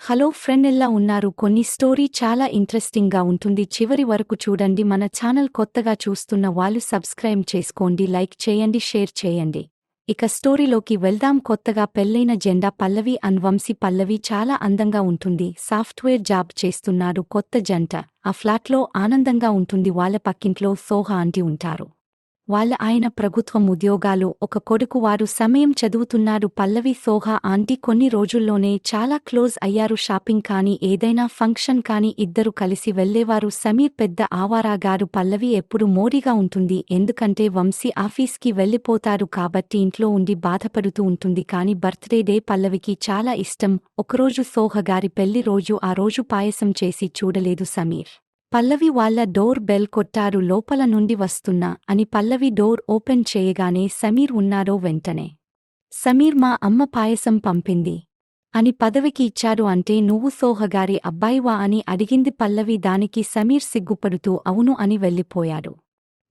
Hello friend, ఎలా ఉన్నారు? కొన్ని స్టోరీ చాలా ఇంట్రెస్టింగ్ గా ఉంటుంది. చివరి వరకు చూడండి. మన ఛానల్ కొత్తగా చూస్తున్న వాళ్ళు సబ్స్క్రైబ్ చేసుకోండి, లైక్ చేయండి, షేర్ చేయండి. ఇక స్టోరీలోకి వెళ్దాం. కొత్తగా పెళ్లైన జెండా పల్లవి అండ్ వంశీ. పల్లవి చాలా అందంగా ఉంటుంది. సాఫ్ట్వేర్ జాబ్ చేస్తున్నారు కొత్త జంట. ఆ ఫ్లాట్లో ఆనందంగా ఉంటుంది. వాళ్ళ పక్కింట్లో సోహా ఆంటీ ఉంటారు. వాళ్ళ ఆయన ప్రభుత్వం ఉద్యోగాలు, ఒక కొడుకు. వారు సమయం చదువుతున్నారు. పల్లవి సోహా ఆంటీ కొన్ని రోజుల్లోనే చాలా క్లోజ్ అయ్యారు. షాపింగ్ కానీ ఏదైనా ఫంక్షన్ కానీ ఇద్దరు కలిసి వెళ్లేవారు. సమీర్ పెద్ద ఆవారాగారు. పల్లవి ఎప్పుడు మోరీగా ఉంటుంది, ఎందుకంటే వంశీ ఆఫీస్కి వెళ్లిపోతారు కాబట్టి ఇంట్లో ఉండి బాధపడుతూ ఉంటుంది. కాని బర్త్డే డే పల్లవికి చాలా ఇష్టం. ఒకరోజు సోహగారి పెళ్లి రోజు. ఆ రోజు పాయసం చేసి చూడలేదు సమీర్. పల్లవి వాళ్ళ డోర్ బెల్ కొట్టారు. లోపల నుండి వస్తున్నా అని పల్లవి డోర్ ఓపెన్ చేయగానే సమీర్ ఉన్నారో. వెంటనే సమీర్, మా అమ్మ పాయసం పంపింది అని పదవికి ఇచ్చారు. అంటే నువ్వు సోహగారి అబ్బాయివా అని అడిగింది పల్లవి. దానికి సమీర్ సిగ్గుపడుతూ అవును అని వెళ్ళిపోయాడు.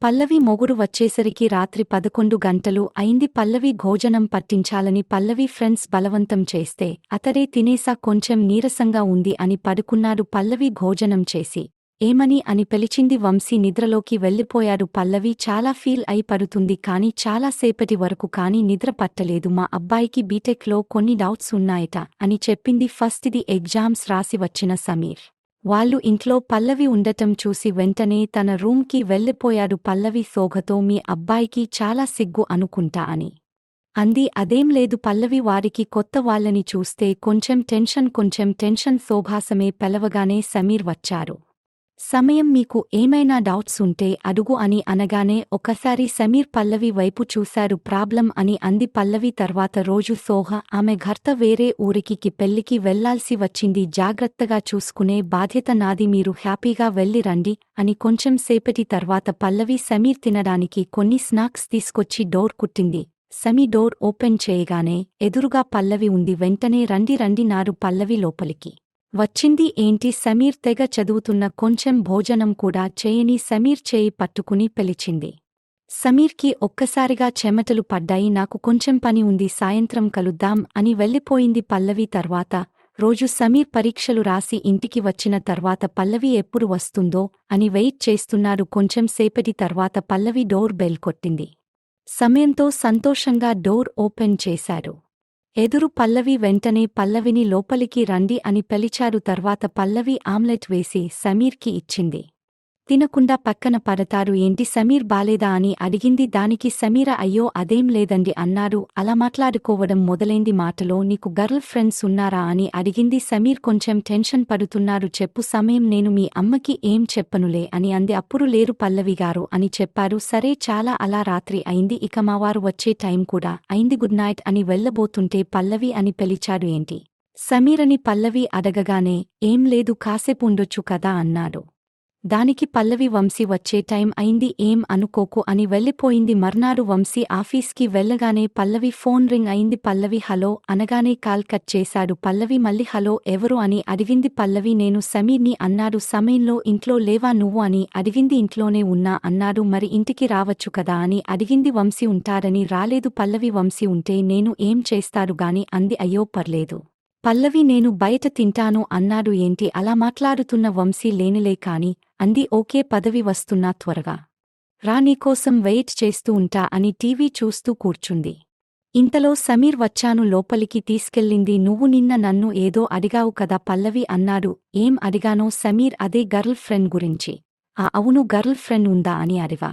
పల్లవి మొగుడు వచ్చేసరికి రాత్రి 11 గంటలు అయింది. పల్లవి భోజనం పట్టించాలని పల్లవి ఫ్రెండ్స్ బలవంతం చేస్తే అతడే తినేసా, కొంచెం నీరసంగా ఉంది అని పడుకున్నాడు. పల్లవి భోజనం చేసి ఏమని అని పిలిచింది. వంశీ నిద్రలోకి వెళ్ళిపోయాడు. పల్లవి చాలా ఫీల్ అయి పడుతుంది, కాని చాలాసేపటి వరకు కానీ నిద్ర పట్టలేదు. మా అబ్బాయికి బీటెక్లో కొన్ని డౌట్స్ ఉన్నాయట అని చెప్పింది. ఫస్ట్ ది ఎగ్జామ్స్ రాసి వచ్చిన సమీర్ వాళ్ళు ఇంట్లో పల్లవి ఉండటం చూసి వెంటనే తన రూమ్కి వెళ్ళిపోయాడు. పల్లవి సోగతో, మీ అబ్బాయికి చాలా సిగ్గు అనుకుంటా అని అంది. అదేం లేదు పల్లవి, వారికి కొత్త వాళ్ళని చూస్తే కొంచెం టెన్షన్. శోభాసమే పిలవగానే సమీర్ వచ్చారు. సమయం, మీకు ఏమైనా డౌట్స్ ఉంటే అడుగు అని అనగానే ఒకసారి సమీర్ పల్లవి వైపు చూశారు. ప్రాబ్లం అని అంది పల్లవి. తర్వాత రోజు సోహ ఆమె భర్త వేరే ఊరికి పెళ్లికి వెళ్లాల్సి వచ్చింది. జాగ్రత్తగా చూసుకునే బాధ్యత నాది, మీరు హ్యాపీగా వెళ్ళి రండి అని కొంచెం సేపటి తర్వాత పల్లవి సమీర్ తినడానికి కొన్ని స్నాక్స్ తీసుకొచ్చి డోర్ కుట్టింది. సమీ డోర్ ఓపెన్ చేయగానే ఎదురుగా పల్లవి ఉంది. వెంటనే రండి రండి నారు పల్లవి లోపలికి వచ్చింది. ఏంటి సమీర్ తెగ చదువుతున్న, కొంచెం భోజనం కూడా చేయని సమీర్ చేయి పట్టుకుని పిలిచింది. సమీర్కి ఒక్కసారిగా చెమటలు పడ్డాయి. నాకు కొంచెం పని ఉంది, సాయంత్రం కలుద్దాం అని వెళ్ళిపోయింది పల్లవి. తర్వాత రోజు సమీర్ పరీక్షలు రాసి ఇంటికి వచ్చిన తర్వాత పల్లవి ఎప్పుడు వస్తుందో అని వెయిట్ చేస్తున్నారు. కొంచెం సేపటి తర్వాత పల్లవి డోర్ బెల్ కొట్టింది. సమయంతో సంతోషంగా డోర్ ఓపెన్ చేశారు. ఎదురు పల్లవి. వెంటనే పల్లవిని లోపలికి రండి అని పిలిచారు. తర్వాత పల్లవి ఆమ్లెట్ వేసి సమీర్కి ఇచ్చింది. తినకుండా పక్కన పడతారు ఏంటి, సమీర్ బాలేదా అని అడిగింది. దానికి సమీర అయ్యో అదేం లేదండి అన్నారు. అలా మాట్లాడుకోవడం మొదలైంది. మాటలో నీకు గర్ల్ ఫ్రెండ్స్ ఉన్నారా అని అడిగింది. సమీర్ కొంచెం టెన్షన్ పడుతున్నారు. చెప్పు సమయం, నేను మీ అమ్మకి ఏం చెప్పనులే అని అంది. అప్పుడు లేరు పల్లవిగారు అని చెప్పారు. సరే చాలా, అలా రాత్రి అయింది. ఇక మావారు వచ్చే టైం కూడా అయింది. గుడ్ నైట్ అని వెళ్ళబోతుంటే పల్లవి అని పిలిచాడు. ఏంటి సమీరని పల్లవి అడగగానే ఏం లేదు, కాసేపు ఉండొచ్చు కదా అన్నాడు. దానికి పల్లవి వంశీ వచ్చే టైం అయింది, ఏం అనుకోకు అని వెళ్ళిపోయింది. మర్నాడు వంశీ ఆఫీస్కి వెళ్ళగానే పల్లవి ఫోన్ రింగ్ అయింది. పల్లవి హలో అనగానే కాల్ కట్ చేశాడు. పల్లవి మళ్ళీ హలో ఎవరు అని అడిగింది. పల్లవి నేను సమీర్ని అన్నాడు. సమయంలో ఇంట్లో లేవా నువ్వు అని అడిగింది. ఇంట్లోనే ఉన్నా అన్నాడు. మరి ఇంటికి రావచ్చు కదా అని అడిగింది. వంశీ ఉంటారని రాలేదు పల్లవి. వంశీ ఉంటే నేను ఏం చేస్తాడు గాని అంది. అయ్యో పర్లేదు పల్లవి, నేను బయట తింటాను అన్నాడు. ఏంటి అలా మాట్లాడుతున్న వంశీ, లేనిలే కాని అంది. ఓకే పదవి వస్తున్నా, త్వరగా రా, నీకోసం వెయిట్ చేస్తూ ఉంటా అని టీవీ చూస్తూ కూర్చుంది. ఇంతలో సమీర్ వచ్చాను లోపలికి తీసుకెళ్ళింది. నువ్వు నిన్న నన్ను ఏదో అడిగావు కదా పల్లవి అన్నాడు. ఏం అడిగానో సమీర్, అదే గర్ల్ ఫ్రెండ్ గురించి. అవును, గర్ల్ ఫ్రెండ్ ఉందా అని అడిగా.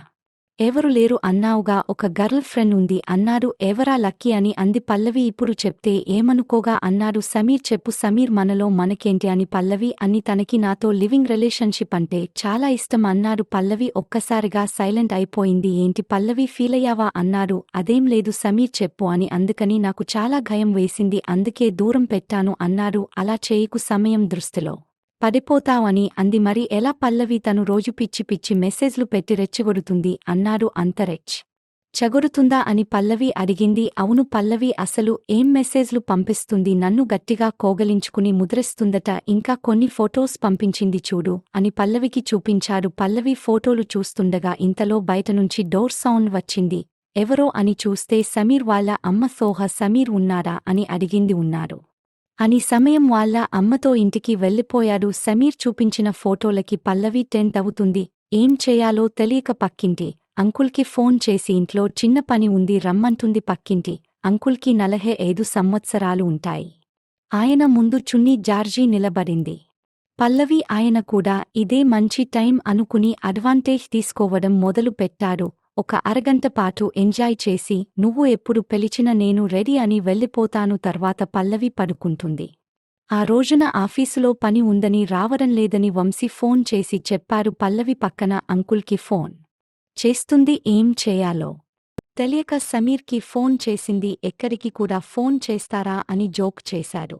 ఎవరు లేరు అన్నావుగా, ఒక గర్ల్ ఫ్రెండ్ ఉంది అన్నాడు. ఎవరా, లక్కీ అని అంది పల్లవి. ఇప్పుడు చెప్తే ఏమనుకోగా అన్నాడు సమీర్. చెప్పు సమీర్, మనలో మనకేంటి అని పల్లవి అని. తనకి నాతో లివింగ్ రిలేషన్షిప్ అంటే చాలా ఇష్టం అన్నాడు. పల్లవి ఒక్కసారిగా సైలెంట్ అయిపోయింది. ఏంటి పల్లవి, ఫీలయ్యావా అన్నాడు. అదేం లేదు సమీర్ చెప్పు అని. అందుకని నాకు చాలా భయం వేసింది, అందుకే దూరం పెట్టాను అన్నాడు. అలా చేయకు, సమయం దృష్టిలో పడిపోతావని అంది. మరి ఎలా పల్లవి, తను రోజు పిచ్చి పిచ్చి మెసేజ్లు పెట్టి రెచ్చగొడుతుంది అన్నాడు. అంత చెగొడుతుందా అని పల్లవి అడిగింది. అవును పల్లవి, అసలు ఏం మెసేజ్లు పంపిస్తుంది, నన్ను గట్టిగా కోగలించుకుని ముద్రిస్తుందట, ఇంకా కొన్ని ఫోటోస్ పంపించింది చూడు అని పల్లవికి చూపించాడు. పల్లవి ఫోటోలు చూస్తుండగా ఇంతలో బయటనుంచి డోర్ సౌండ్ వచ్చింది. ఎవరో అని చూస్తే సమీర్ వాళ్ళ అమ్మ సోహ. సమీర్ ఉన్నారా అని అడిగింది. ఉన్నారు అని సమయం వాళ్ళ అమ్మతో ఇంటికి వెళ్ళిపోయాడు. సమీర్ చూపించిన ఫోటోలకి పల్లవి టెంట్ అవుతుంది. ఏం చేయాలో తెలియక పక్కింటి అంకుల్కి ఫోన్ చేసి ఇంట్లో చిన్న పని ఉంది రమ్మంటుంది. పక్కింటి అంకుల్కి 45 సంవత్సరాలు ఉంటాయి. ఆయన ముందు చున్నీ జార్జీ నిలబడింది. పల్లవి ఆయన కూడా ఇదే మంచి టైం అనుకుని అడ్వాంటేజ్ తీసుకోవడం మొదలు పెట్టాడు. ఒక అరగంట పాటు ఎంజాయ్ చేసి నువ్వు ఎప్పుడు పిలిచినా నేను రెడీ అని వెళ్ళిపోతాను. తర్వాత పల్లవి పడుకుంటుంది. ఆ రోజున ఆఫీసులో పని ఉందని రావడం లేదని వంశీ ఫోన్ చేసి చెప్పారు. పల్లవి పక్కన అంకుల్కి ఫోన్ చేస్తుంది. ఏం చేయాలో తెలియక సమీర్కి ఫోన్ చేసింది. ఎక్కడికి కూడా ఫోన్ చేస్తారా అని జోక్ చేశాడు.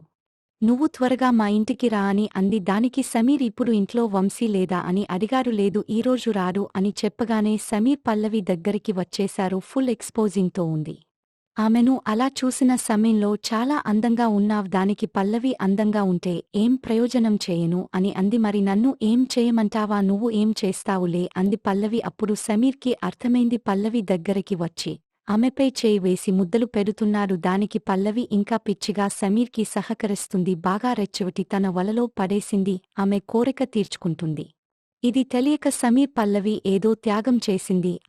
నువ్వు త్వరగా మా ఇంటికి రా అని అంది. దానికి సమీర్ ఇప్పుడు ఇంట్లో వంశీ లేదా అని అడిగారు. లేదు ఈరోజు రాడు అని చెప్పగానే సమీర్ పల్లవి దగ్గరికి వచ్చేశారు. ఫుల్ ఎక్స్పోజింగ్తో ఉంది. ఆమెను అలా చూసిన సమయంలో చాలా అందంగా ఉన్నావ్. దానికి పల్లవి అందంగా ఉంటే ఏం ప్రయోజనం చేయను అని అంది. మరి నన్ను ఏం చేయమంటావా? నువ్వు ఏం చేస్తావులే అంది పల్లవి. అప్పుడు సమీర్కి అర్థమైంది. పల్లవి దగ్గరికి వచ్చి ఆమెపై చేయి వేసి ముద్దలు పెడుతున్నాడు. దానికి పల్లవి ఇంకా పిచ్చిగా సమీర్కి సహకరిస్తుంది. బాగా రెచ్చగొట్టి తన వలలో పడేసింది. ఆమె కోరిక తీర్చుకుంటుంది. ఇది తెలియక సమీర్ పల్లవి ఏదో త్యాగం చేసింది